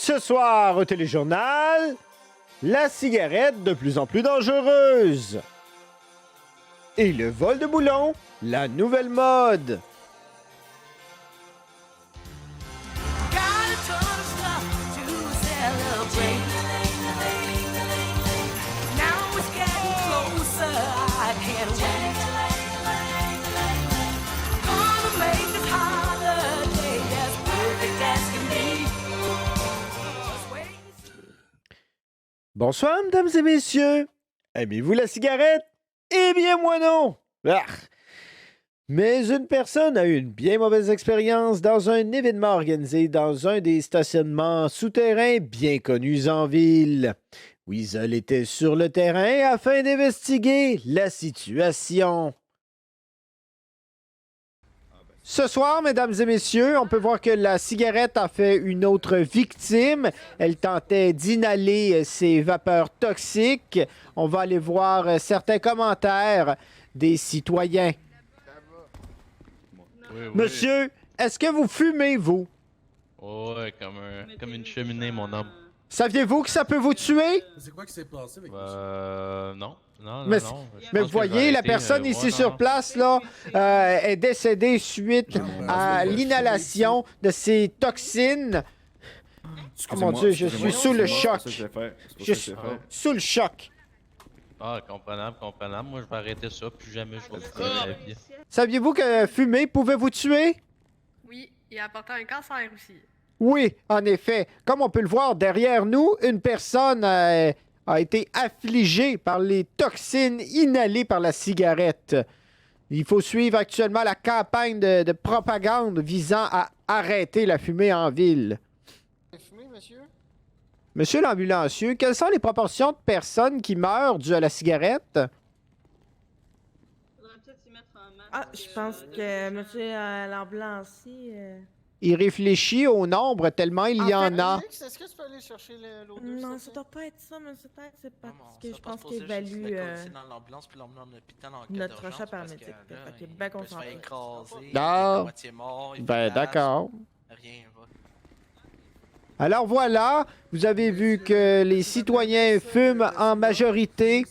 Ce soir au téléjournal, la cigarette de plus en plus dangereuse. Et le vol de boulons, la nouvelle mode. Bonsoir, mesdames et messieurs. Aimez-vous la cigarette? Eh bien, moi non. Ah. Mais une personne a eu une bien mauvaise expérience dans un événement organisé dans un des stationnements souterrains bien connus en ville. Weasel était sur le terrain afin d'investiguer la situation. Ce soir, mesdames et messieurs, on peut voir que la cigarette a fait une autre victime. Elle tentait d'inhaler ses vapeurs toxiques. On va aller voir certains commentaires des citoyens. Oui. Monsieur, est-ce que vous fumez, vous? Ouais, comme une cheminée, mon homme. Saviez-vous que ça peut vous tuer? C'est quoi qui s'est passé avec Non. Mais, Non. mais vous voyez, la personne ici sur place là, est décédée suite à l'inhalation de ces toxines. Oh mon Dieu, je suis sous le choc. Je suis sous le choc. Ah, comprenable. Moi, je vais arrêter ça, plus jamais je vais fumer de la vie. Saviez-vous que fumer pouvait vous tuer? Oui, et apporter un cancer aussi. Oui, en effet. Comme on peut le voir derrière nous, une personne a été affligée par les toxines inhalées par la cigarette. Il faut suivre actuellement la campagne de propagande visant à arrêter la fumée en ville. Fumé, monsieur? Monsieur l'ambulancier, quelles sont les proportions de personnes qui meurent dues à la cigarette? Faudrait peut-être y mettre un masque. Ah, je pense que monsieur l'ambulancier... Il réfléchit au nombre tellement il y en a. Alex, est-ce que tu peux aller chercher l'odeur? Non, ça doit pas être ça, mais c'est peut-être c'est parce que je pense qu'il va évalue dans l'ambulance puis l'emmener en hôpital en cas notre d'urgence, chat parce paramédic. que là, Fait qu'il est bien il peut se faire concentré. écraser, il est Ah. à moitié mort, il Ben fait d'accord. rien va. Alors voilà, vous avez vu que les citoyens fument en majorité.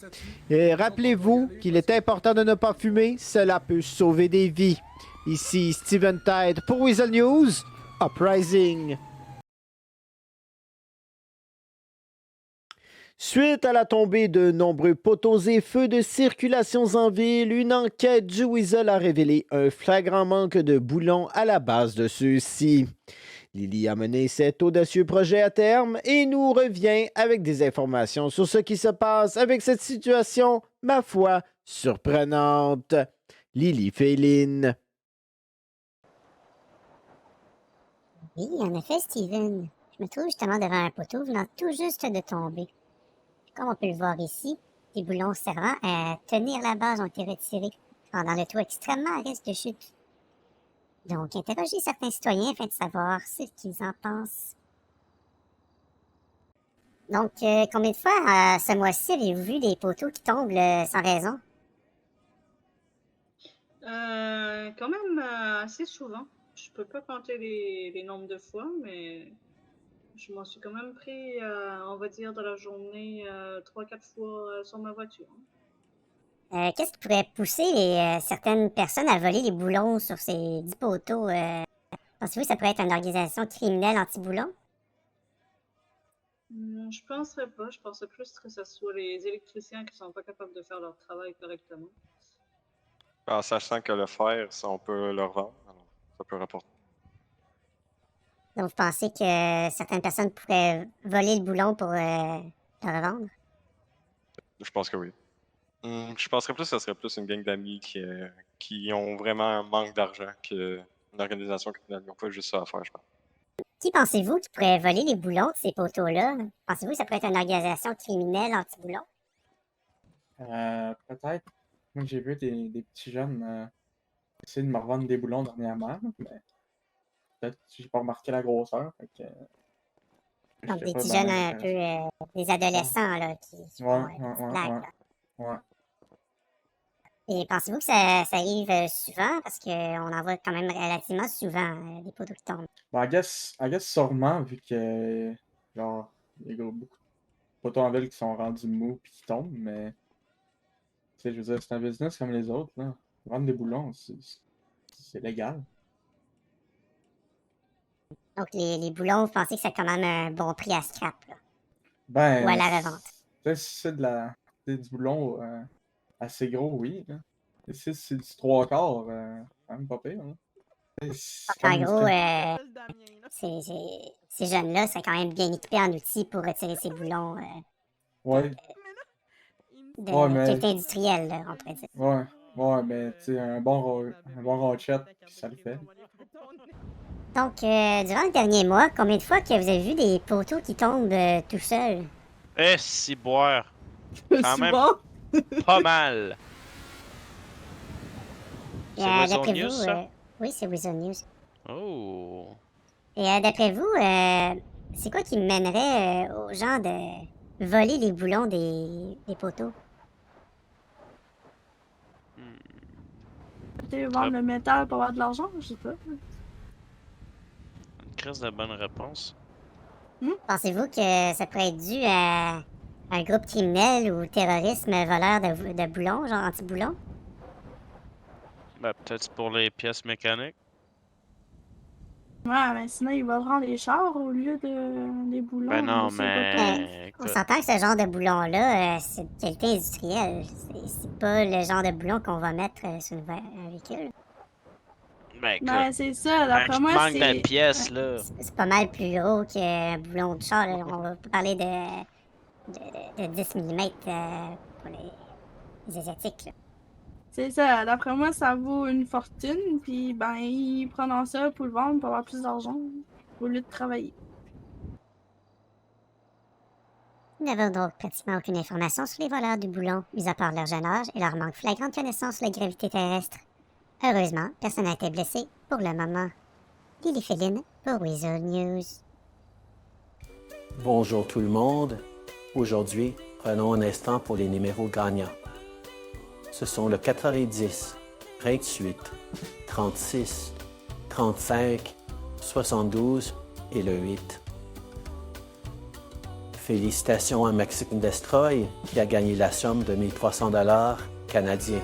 Et rappelez-vous qu'il est important de ne pas fumer, cela peut sauver des vies. Ici Steven Tide pour Weasel News, Uprising. Suite à la tombée de nombreux poteaux et feux de circulation en ville, une enquête du Weasel a révélé un flagrant manque de boulons à la base de ceux-ci. Lily a mené cet audacieux projet à terme et nous revient avec des informations sur ce qui se passe avec cette situation, ma foi, surprenante. Lily Féline. Oui, en effet, Steven. Je me trouve justement devant un poteau venant tout juste de tomber. Comme on peut le voir ici, les boulons servant à tenir la base ont été retirés, rendant le tout extrêmement à risque de chute. Donc, interrogez certains citoyens afin de savoir ce qu'ils en pensent. Donc, combien de fois ce mois-ci avez-vous vu des poteaux qui tombent sans raison? Quand même assez souvent. Je peux pas compter les nombres de fois, mais je m'en suis quand même pris, on va dire, dans la journée, 3-4 fois sur ma voiture. Qu'est-ce qui pourrait pousser certaines personnes à voler les boulons sur ces 10 poteaux? Pensez-vous que ça pourrait être une organisation criminelle anti-boulons? Je penserais pas. Je pensais plus que ce soit les électriciens qui sont pas capables de faire leur travail correctement. En sachant que le fer, ça, on peut le revendre, alors ça peut rapporter. Donc, vous pensez que certaines personnes pourraient voler le boulon pour le revendre? Je pense que oui. Je penserais plus que ce serait plus une gang d'amis qui ont vraiment un manque d'argent qu'une organisation criminelle. Ils n'ont pas juste ça à faire, je pense. Qui pensez-vous qui pourrait voler les boulons de ces poteaux-là? Pensez-vous que ça pourrait être une organisation criminelle anti-boulons? Peut-être. Moi, j'ai vu des petits jeunes essayer de me revendre des boulons dernièrement, mais peut-être que j'ai pas remarqué la grosseur. Fait que, Donc, j'étais des pas petits bien jeunes un intéressé. peu, des adolescents, là, qui font des petites blagues, là. Ouais. Et pensez-vous que ça arrive souvent? Parce qu'on en voit quand même relativement souvent des poteaux qui tombent. Ben, I guess sûrement, vu que Genre, il y a beaucoup de poteaux en ville qui sont rendus mous puis qui tombent, mais. Tu sais, je veux dire, c'est un business comme les autres, là. Vendre des boulons, c'est légal. Donc, les boulons, vous pensez que c'est quand même un bon prix à scrap, là, Ben. ou à la revente? Tu sais, si c'est du boulon assez gros, oui, là. Et si c'est du 3/4, quand même pas pire, hein. C'est En comme- gros, c'est- ces jeunes-là sont quand même bien équipés en outils pour retirer ces boulons Ouais, de Ouais, mais- qualité industrielle, là, on pourrait dire. ouais, mais tu sais, un bon ratchet, puis ça le fait. Donc, durant le dernier mois, combien de fois que vous avez vu des poteaux qui tombent tout seuls? Eh, si boire. Quand même pas mal. Et, C'est Wizard d'après News, vous, ça? oui, c'est Wizard News. Oh. Et d'après vous, c'est quoi qui mènerait aux gens de voler les boulons des poteaux? Peut-être vendre le métal pour avoir de l'argent, je sais pas. Une crise de bonne réponse. Pensez-vous que ça pourrait être dû à un groupe criminel ou terrorisme voleur de boulons, genre anti-boulons? Ben, peut-être pour les pièces mécaniques. Ouais, mais sinon, ils voleront les chars au lieu des boulons. Ben non, de ces poteaux. mais. On écoute, s'entend que ce genre de boulon-là, c'est de qualité industrielle. C'est pas le genre de boulon qu'on va mettre sur un véhicule. Ben, écoute. Ben, c'est ça, Ben, d'après qui moi, manque c'est... d'une pièce, là. C'est pas mal plus gros qu'un boulon de char, là. On va pas parler de 10 mm pour les Asiatiques, là. C'est ça, d'après moi, ça vaut une fortune, puis ben, ils prendront ça pour le vendre pour avoir plus d'argent, au lieu de travailler. Nous n'avons donc pratiquement aucune information sur les voleurs du boulon, mis à part leur jeune âge et leur manque flagrant de connaissance sur la gravité terrestre. Heureusement, personne n'a été blessé pour le moment. Lily Féline pour Weasel News. Bonjour tout le monde. Aujourd'hui, prenons un instant pour les numéros gagnants. Ce sont le 90, 28, 36, 35, 72 et le 8. Félicitations à Mexican Destroy qui a gagné la somme de 1300 $ canadiens.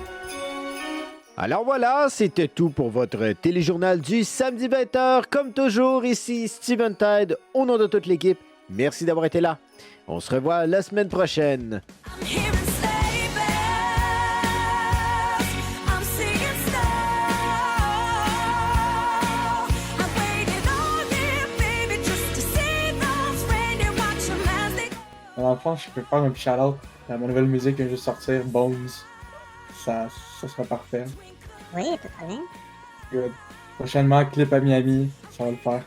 Alors voilà, c'était tout pour votre téléjournal du samedi 20h. Comme toujours, ici Steven Tide, au nom de toute l'équipe. Merci d'avoir été là. On se revoit la semaine prochaine. Dans le fond, je peux faire un petit shout-out à ma nouvelle musique qui vient juste sortir, Bones. Ça sera parfait. Oui, pas de problème. Good. Prochainement, clip à Miami, ça va le faire.